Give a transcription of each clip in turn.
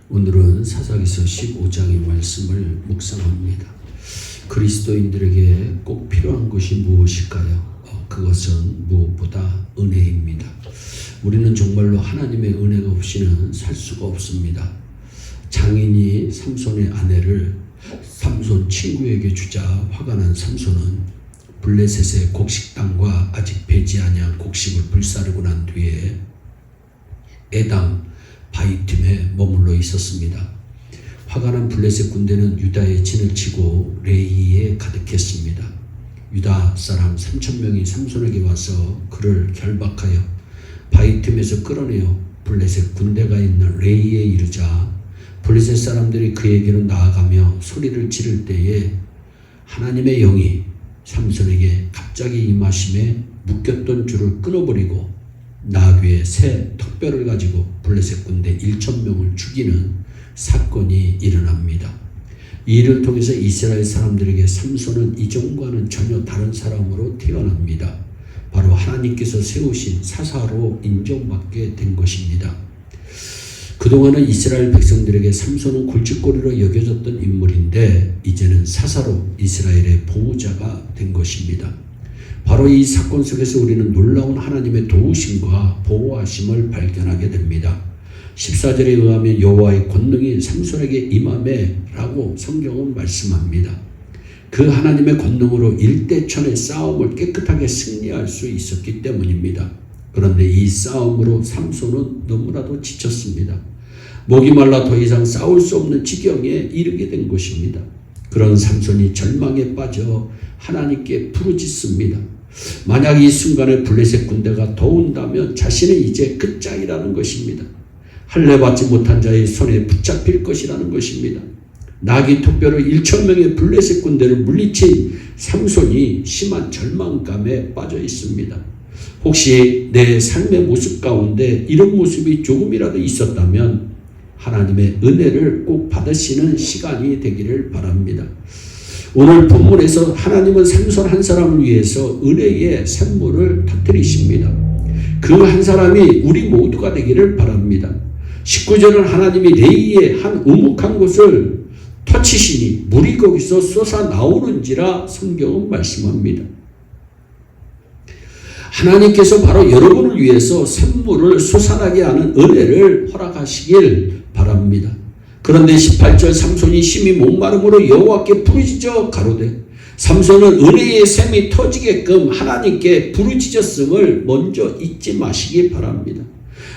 오늘은 사사기서 15장의 말씀을 묵상합니다. 그리스도인들에게 꼭 필요한 것이 무엇일까요? 그것은 무엇보다 은혜입니다. 우리는 정말로 하나님의 은혜가 없이는 살 수가 없습니다. 장인이 삼손의 아내를 삼손 친구에게 주자 화가 난 삼손은 블레셋의 곡식당과 아직 배지 아니한 곡식을 불사르고 난 뒤에 에담 바이팀에 머물러 있었습니다. 화가 난 블레셋 군대는 유다의 진을 치고 레이에 가득했습니다. 유다 사람 3,000명이 삼손에게 와서 그를 결박하여 바이팀에서 끌어내어 블레셋 군대가 있는 레이에 이르자 블레셋 사람들이 그에게로 나아가며 소리를 지를 때에 하나님의 영이 삼손에게 갑자기 임하심에 묶였던 줄을 끊어버리고 나귀의 새 턱뼈를 가지고 블레셋 군대 1,000명을 죽이는 사건이 일어납니다. 이 일을 통해서 이스라엘 사람들에게 삼손은 이전과는 전혀 다른 사람으로 태어납니다. 바로 하나님께서 세우신 사사로 인정받게 된 것입니다. 그동안은 이스라엘 백성들에게 삼손은 골칫거리로 여겨졌던 인물인데 이제는 사사로 이스라엘의 보호자가 된 것입니다. 바로 이 사건 속에서 우리는 놀라운 하나님의 도우심과 보호하심을 발견하게 됩니다. 14절에 의하면 여호와의 권능이 삼손에게 임하매라고 성경은 말씀합니다. 그 하나님의 권능으로 일대천의 싸움을 깨끗하게 승리할 수 있었기 때문입니다. 그런데 이 싸움으로 삼손은 너무나도 지쳤습니다. 목이 말라 더 이상 싸울 수 없는 지경에 이르게 된 것입니다. 그런 삼손이 절망에 빠져 하나님께 부르짖습니다. 만약 이 순간에 블레셋 군대가 더 온다면 자신은 이제 끝장이라는 것입니다. 할례받지 못한 자의 손에 붙잡힐 것이라는 것입니다. 나귀 턱뼈로 1,000명의 블레셋 군대를 물리친 삼손이 심한 절망감에 빠져 있습니다. 혹시 내 삶의 모습 가운데 이런 모습이 조금이라도 있었다면 하나님의 은혜를 꼭 받으시는 시간이 되기를 바랍니다. 오늘 본문에서 하나님은 삼손 한 사람을 위해서 은혜의 샘물을 터뜨리십니다. 그 한 사람이 우리 모두가 되기를 바랍니다. 19절은 하나님이 레이의 한 우묵한 곳을 터치시니 물이 거기서 솟아 나오는지라 성경은 말씀합니다. 하나님께서 바로 여러분을 위해서 샘물을 솟아나게 하는 은혜를 허락하시길 바랍니다. 그런데 18절 삼손이 심히 목마름으로 여호와께 부르짖어 가로되 삼손은 은혜의 샘이 터지게끔 하나님께 부르짖었음을 먼저 잊지 마시기 바랍니다.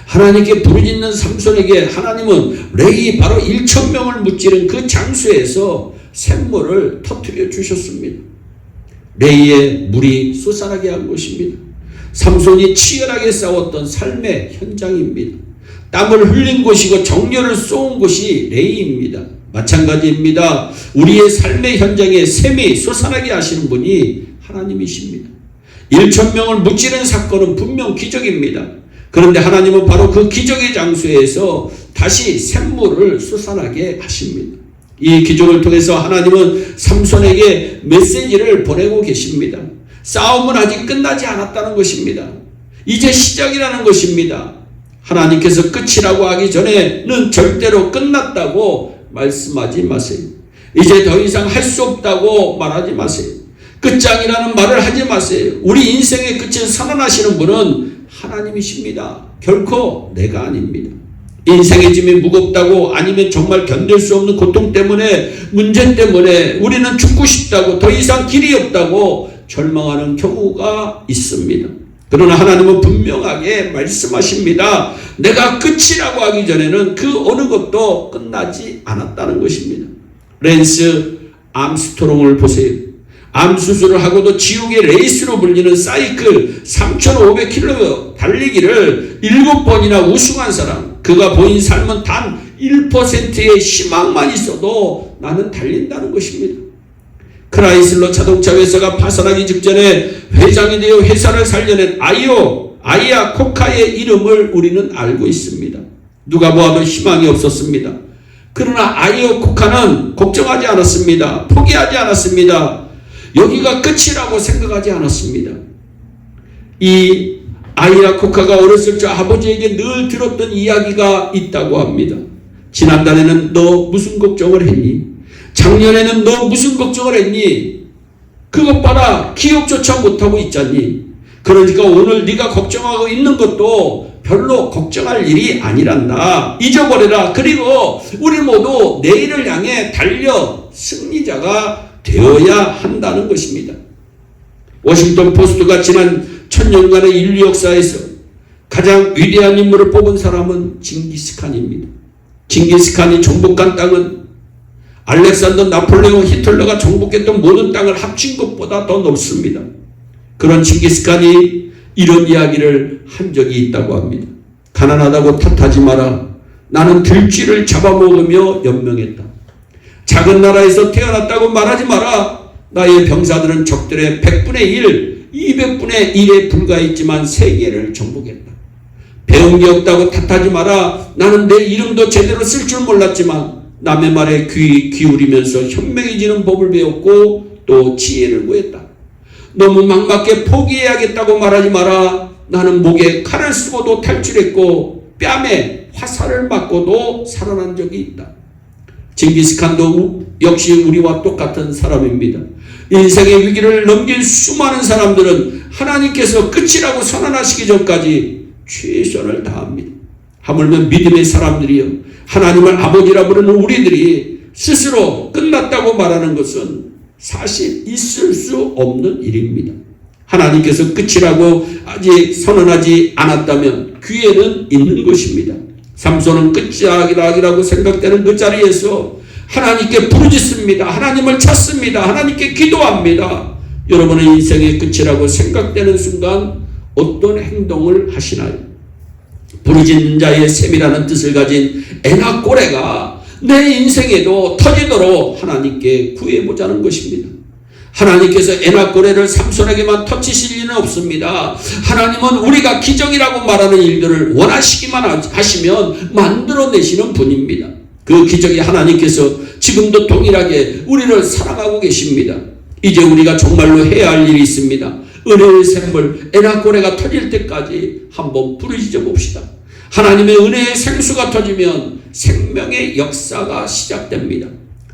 하나님께 부르짖는 삼손에게 하나님은 레이 바로 1,000명을 무찌른 그 장소에서 샘물을 터뜨려 주셨습니다. 레이의 물이 솟아나게 한 것입니다. 삼손이 치열하게 싸웠던 삶의 현장입니다. 땀을 흘린 곳이고 정열을 쏘은 곳이 레이입니다. 마찬가지입니다. 우리의 삶의 현장에 샘이 솟아나게 하시는 분이 하나님이십니다. 1,000명을 무찌른 사건은 분명 기적입니다. 그런데 하나님은 바로 그 기적의 장소에서 다시 샘물을 솟아나게 하십니다. 이 기적을 통해서 하나님은 삼손에게 메시지를 보내고 계십니다. 싸움은 아직 끝나지 않았다는 것입니다. 이제 시작이라는 것입니다. 하나님께서 끝이라고 하기 전에는 절대로 끝났다고 말씀하지 마세요. 이제 더 이상 할 수 없다고 말하지 마세요. 끝장이라는 말을 하지 마세요. 우리 인생의 끝을 선언하시는 분은 하나님이십니다. 결코 내가 아닙니다. 인생의 짐이 무겁다고 아니면 정말 견딜 수 없는 고통 때문에 문제 때문에 우리는 죽고 싶다고 더 이상 길이 없다고 절망하는 경우가 있습니다. 그러나 하나님은 분명하게 말씀하십니다. 내가 끝이라고 하기 전에는 그 어느 것도 끝나지 않았다는 것입니다. 랜스 암스트롱을 보세요. 암 수술을 하고도 지옥의 레이스로 불리는 사이클 3,500km 달리기를 7번이나 우승한 사람. 그가 보인 삶은 단 1%의 희망만 있어도 나는 달린다는 것입니다. 크라이슬러 자동차 회사가 파산하기 직전에 회장이 되어 회사를 살려낸 아이아 코카의 이름을 우리는 알고 있습니다. 누가 보아도 희망이 없었습니다. 그러나 아이아 코카는 걱정하지 않았습니다. 포기하지 않았습니다. 여기가 끝이라고 생각하지 않았습니다. 이 아이아 코카가 어렸을 적 아버지에게 늘 들었던 이야기가 있다고 합니다. 지난달에는 너 무슨 걱정을 했니? 작년에는 너 무슨 걱정을 했니? 그것 봐라. 기억조차 못하고 있잖니. 그러니까 오늘 네가 걱정하고 있는 것도 별로 걱정할 일이 아니란다. 잊어버려라. 그리고 우리 모두 내일을 향해 달려 승리자가 되어야 한다는 것입니다. 워싱턴 포스트가 지난 1000년간의 인류 역사에서 가장 위대한 인물을 뽑은 사람은 징기스칸입니다. 징기스칸이 정복한 땅은 알렉산더, 나폴레옹, 히틀러가 정복했던 모든 땅을 합친 것보다 더 넓습니다. 그런 징기스칸이 이런 이야기를 한 적이 있다고 합니다. 가난하다고 탓하지 마라. 나는 들쥐를 잡아먹으며 연명했다. 작은 나라에서 태어났다고 말하지 마라. 나의 병사들은 적들의 100분의 1, 200분의 1에 불과했지만 세계를 정복했다. 배운 게 없다고 탓하지 마라. 나는 내 이름도 제대로 쓸 줄 몰랐지만 남의 말에 귀 기울이면서 현명해지는 법을 배웠고 또 지혜를 구했다. 너무 막막하게 포기해야겠다고 말하지 마라. 나는 목에 칼을 쓰고도 탈출했고 뺨에 화살을 맞고도 살아난 적이 있다. 징기스칸도 역시 우리와 똑같은 사람입니다. 인생의 위기를 넘긴 수많은 사람들은 하나님께서 끝이라고 선언하시기 전까지 최선을 다합니다. 하물며 믿음의 사람들이요, 하나님을 아버지라 부르는 우리들이 스스로 끝났다고 말하는 것은 사실 있을 수 없는 일입니다. 하나님께서 끝이라고 아직 선언하지 않았다면 기회는 있는 것입니다. 삼손은 끝이라고 생각되는 그 자리에서 하나님께 부르짖습니다. 하나님을 찾습니다. 하나님께 기도합니다. 여러분의 인생의 끝이라고 생각되는 순간 어떤 행동을 하시나요? 부르짖는 자의 셈이라는 뜻을 가진 에나꼬레가 내 인생에도 터지도록 하나님께 구해보자는 것입니다. 하나님께서 에나꼬레를 삼손에게만 터치실 리는 없습니다. 하나님은 우리가 기적이라고 말하는 일들을 원하시기만 하시면 만들어내시는 분입니다. 그 기적이 하나님께서 지금도 동일하게 우리를 사랑하고 계십니다. 이제 우리가 정말로 해야 할 일이 있습니다. 은혜의 샘물 에나꼬레가 터질 때까지 한번 부르짖어 봅시다. 하나님의 은혜의 생수가 터지면 생명의 역사가 시작됩니다.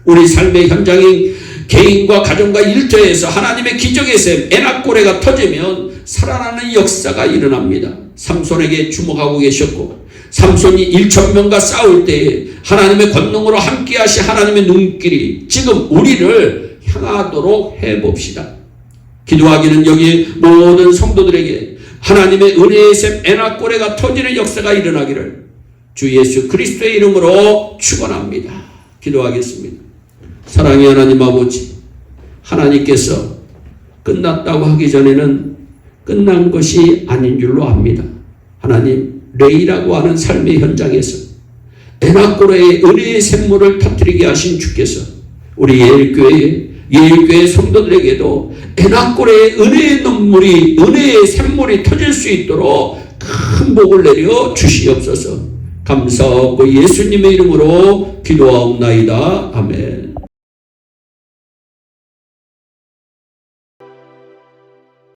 우리 삶의 현장인 개인과 가정과 일터에서 하나님의 기적의 샘 에나꼬레가 터지면 살아나는 역사가 일어납니다. 삼손에게 주목하고 계셨고 삼손이 1,000명과 싸울 때에 하나님의 권능으로 함께 하신 하나님의 눈길이 지금 우리를 향하도록 해봅시다. 기도하기는 여기 모든 성도들에게 하나님의 은혜의 샘 에나꼬레가 터지는 역사가 일어나기를 주 예수 그리스도의 이름으로 축원합니다. 기도하겠습니다. 사랑의 하나님 아버지, 하나님께서 끝났다고 하기 전에는 끝난 것이 아닌 줄로 압니다. 하나님, 레이라고 하는 삶의 현장에서 에나꼬레의 은혜의 샘물을 터뜨리게 하신 주께서 우리 예일교회 성도들에게도 에나꼬레의 은혜의 눈물이, 은혜의 샘물이 터질 수 있도록 큰 복을 내려 주시옵소서. 감사하고 예수님의 이름으로 기도하옵나이다. 아멘.